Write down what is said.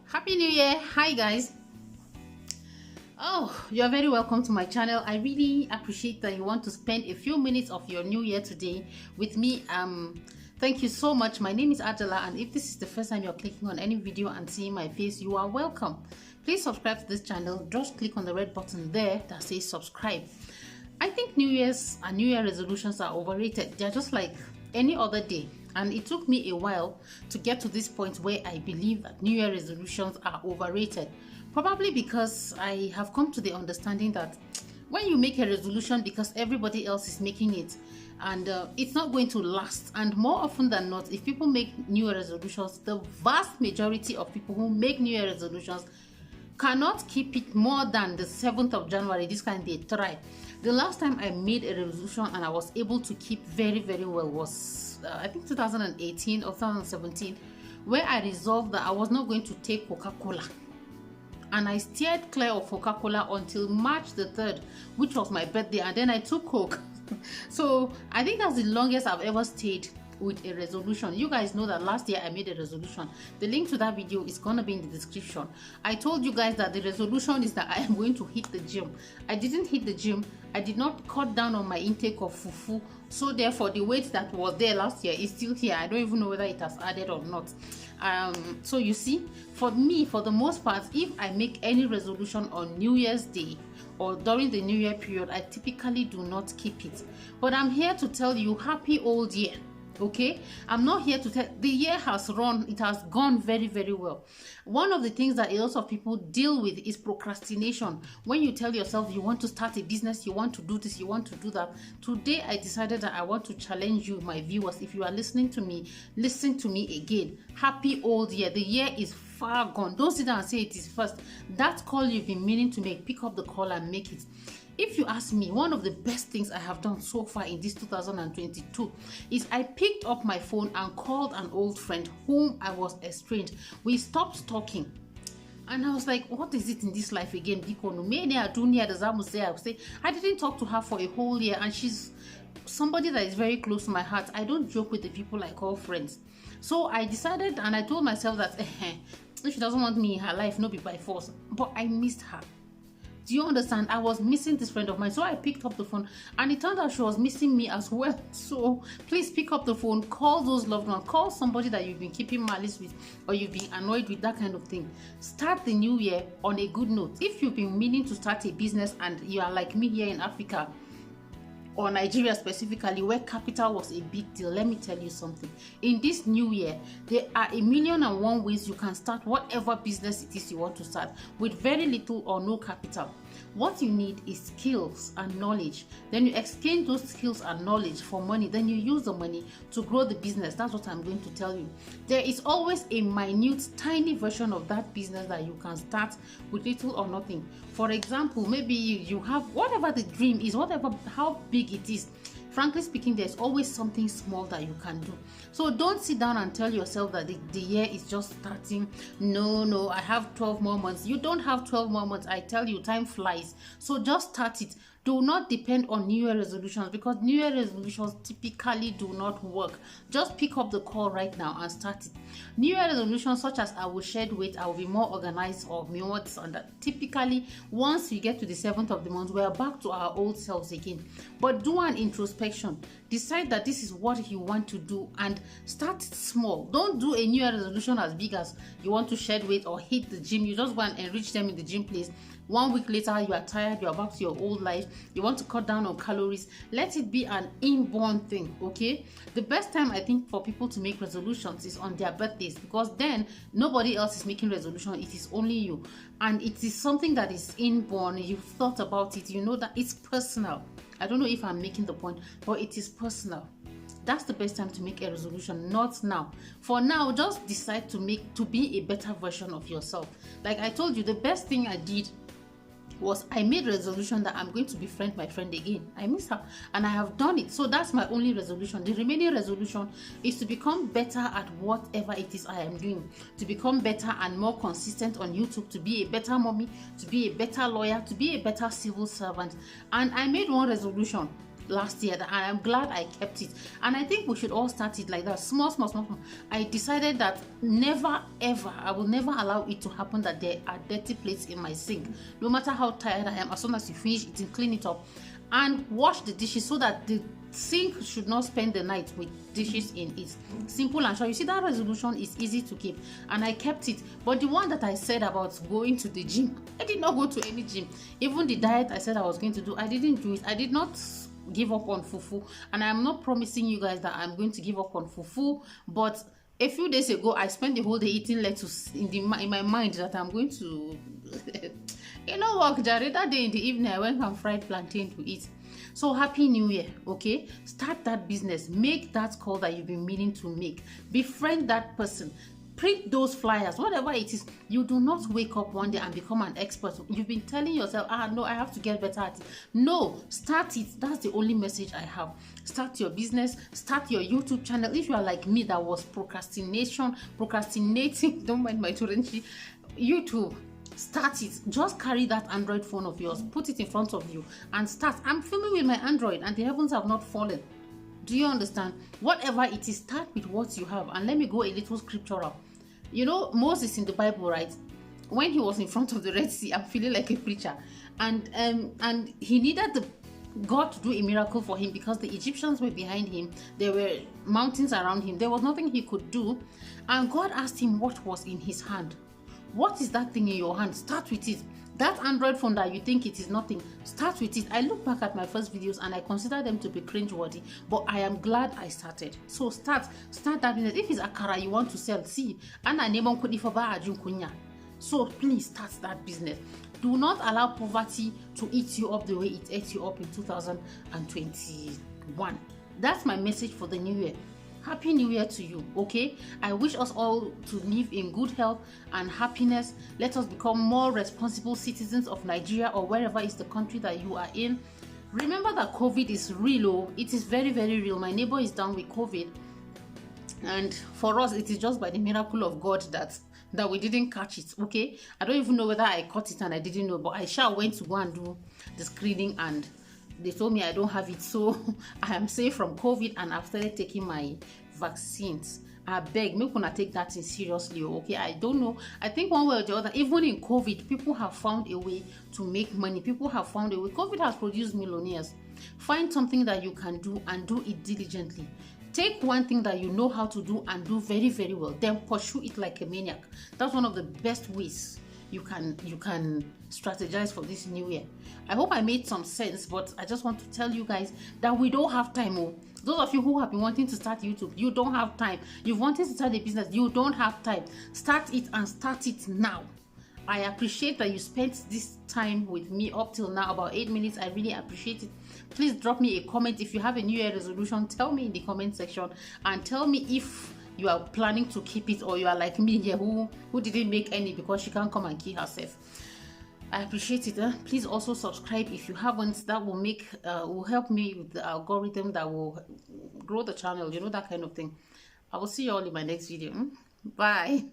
Happy New Year. Hi guys. Oh, you're very welcome to my channel. I really appreciate that you want to spend a few minutes of your new year today with me. Thank you so much. My name is Adela, and if this is the first time you're clicking on any video and seeing my face, you are welcome. Please subscribe to this channel. Just click on the red button there that says subscribe. I think New Year's and New Year resolutions are overrated. They're just like any other day. And it took me a while to get to this point where I believe that New Year resolutions are overrated. Probably because I have come to the understanding that when you make a resolution because everybody else is making it, and it's not going to last. And more often than not, if people make New Year resolutions, the vast majority of people who make New Year resolutions cannot keep it more than the 7th of January. This kind they try. The last time I made a resolution and I was able to keep very well was I think 2018 or 2017, where I resolved that I was not going to take Coca-Cola, and I steered clear of Coca-Cola until March the 3rd, which was my birthday, and then I took Coke. So I think that's the longest I've ever stayed with a resolution. You guys know that last year I made a resolution. The link to that video is gonna be in the description. I told you guys that the resolution is that I am going to hit the gym. I didn't hit the gym. I did not cut down on my intake of fufu, so therefore the weight that was there last year is still here. I don't even know whether it has added or not. So you see, for me, for the most part, if I make any resolution on New Year's Day or during the New Year period, I typically do not keep it. But I'm here to tell you, happy old year. Okay, I'm not here to tell. The year has run, it has gone very well. One of the things that a lot of people deal with is procrastination. When you tell yourself you want to start a business, you want to do this, you want to do that. Today I decided that I want to challenge you, my viewers. If you are listening to me, listen to me again. Happy old year. The year is far gone. Don't sit down and say it is first. That call you've been meaning to make, pick up the call and make it. If you ask me, one of the best things I have done so far in this 2022 is I picked up my phone and called an old friend whom I was estranged. We stopped talking. And I was like, what is it in this life again? I didn't talk to her for a whole year, and she's somebody that is very close to my heart. I don't joke with the people I call friends. So I decided, and I told myself that if she doesn't want me in her life, no be by force. But I missed her. Do you understand? I was missing this friend of mine. So I picked up the phone, and it turned out she was missing me as well. So please pick up the phone, call those loved ones, call somebody that you've been keeping malice with or you've been annoyed with, that kind of thing. Start the new year on a good note. If you've been meaning to start a business and you are like me here in Africa, or Nigeria specifically, where capital was a big deal, let me tell you something. In this new year, there are 1,000,001 ways you can start whatever business it is you want to start with very little or no capital. What you need is skills and knowledge. Then you exchange those skills and knowledge for money. Then you use the money to grow the business. That's what I'm going to tell you. There is always a minute, tiny version of that business that you can start with little or nothing. For example, maybe you have whatever the dream is, whatever how big it is. Frankly speaking, there's always something small that you can do. So don't sit down and tell yourself that the year is just starting. No, I have 12 more months. You don't have 12 more months. I tell you, time flies. So just start it. Do not depend on New Year resolutions, because New Year resolutions typically do not work. Just pick up the call right now and start it. New Year resolutions such as I will shed weight, I will be more organized, or more this and that. Typically, once we get to the 7th of the month, we are back to our old selves again. But do an introspection. Decide that this is what you want to do and start small. Don't do a New Year resolution as big as you want to shed weight or hit the gym. You just go and enrich them in the gym place. 1 week later, you are tired, you are back to your old life, you want to cut down on calories. Let it be an inborn thing, okay? The best time I think for people to make resolutions is on their birthdays, because then nobody else is making resolution, it is only you. And it is something that is inborn, you've thought about it, you know that it's personal. I don't know if I'm making the point, but it is personal. That's the best time to make a resolution, not now. For now, just decide to be a better version of yourself. Like I told you, the best thing I did was I made a resolution that I'm going to befriend my friend again. I miss her, and I have done it. So that's my only resolution. The remaining resolution is to become better at whatever it is I am doing, to become better and more consistent on YouTube, to be a better mommy, to be a better lawyer, to be a better civil servant. And I made one resolution. last year, and I'm glad I kept it. And I think we should all start it like that, small, small, small, small. I decided that never ever, I will never allow it to happen that there are dirty plates in my sink. No matter how tired I am, as soon as you finish eating, clean it up and wash the dishes, so that the sink should not spend the night with dishes in it. Simple and short. You see, that resolution is easy to keep, and I kept it. But the one that I said about going to the gym, I did not go to any gym. Even the diet I said I was going to do, I didn't do it. I did not give up on fufu, and I'm not promising you guys that I'm going to give up on fufu, but a few days ago I spent the whole day eating lettuce in my mind that I'm going to you know what, Jared, that day in the evening I went and fried plantain to eat. So happy new year. Okay, start that business, make that call that you've been meaning to make, befriend that person, print those flyers, whatever it is. You do not wake up one day and become an expert. You've been telling yourself, no, I have to get better at it. No, start it. That's the only message I have. Start your business, start your YouTube channel. If you are like me that was procrastinating, don't mind my Turenchi, YouTube, start it. Just carry that Android phone of yours, put it in front of you and start. I'm filming with my Android and the heavens have not fallen. Do you understand? Whatever it is, start with what you have. And let me go a little scriptural. You know, Moses in the Bible, right? When he was in front of the Red Sea, I'm feeling like a preacher, and he needed God to do a miracle for him because the Egyptians were behind him. There were mountains around him. There was nothing he could do. And God asked him what was in his hand. What is that thing in your hand? Start with it. That Android phone that you think it is nothing, start with it. I look back at my first videos and I consider them to be cringe-worthy, but I am glad I started. So start that business. If it's akara you want to sell, see, so please start that business. Do not allow poverty to eat you up the way it ate you up in 2021. That's my message for the new year. Happy New Year to you, okay? I wish us all to live in good health and happiness. Let us become more responsible citizens of Nigeria or wherever is the country that you are in. Remember that COVID is real, oh. It is very, very real. My neighbor is down with COVID. And for us, it is just by the miracle of God that we didn't catch it, okay? I don't even know whether I caught it and I didn't know, but I went to go and do the screening and they told me I don't have it, so I am safe from COVID and I've started taking my vaccines. I beg, make una take that in seriously, okay? I don't know. I think one way or the other, even in COVID, people have found a way to make money. People have found a way. COVID has produced millionaires. Find something that you can do and do it diligently. Take one thing that you know how to do and do very, very well. Then pursue it like a maniac. That's one of the best ways you can strategize for this new year. I hope I made some sense, but I just want to tell you guys that we don't have time. Oh, those of you who have been wanting to start YouTube, you don't have time. You've wanted to start a business, you don't have time. Start it and start it now. I appreciate that you spent this time with me up till now, about 8 minutes. I really appreciate it. Please drop me a comment if you have a new year resolution. Tell me in the comment section and tell me if you are planning to keep it or you are like me here who didn't make any because she can't come and kill herself. I appreciate it. Please also subscribe if you haven't. That will help me with the algorithm that will grow the channel, you know, that kind of thing. I will see you all in my next video. Bye.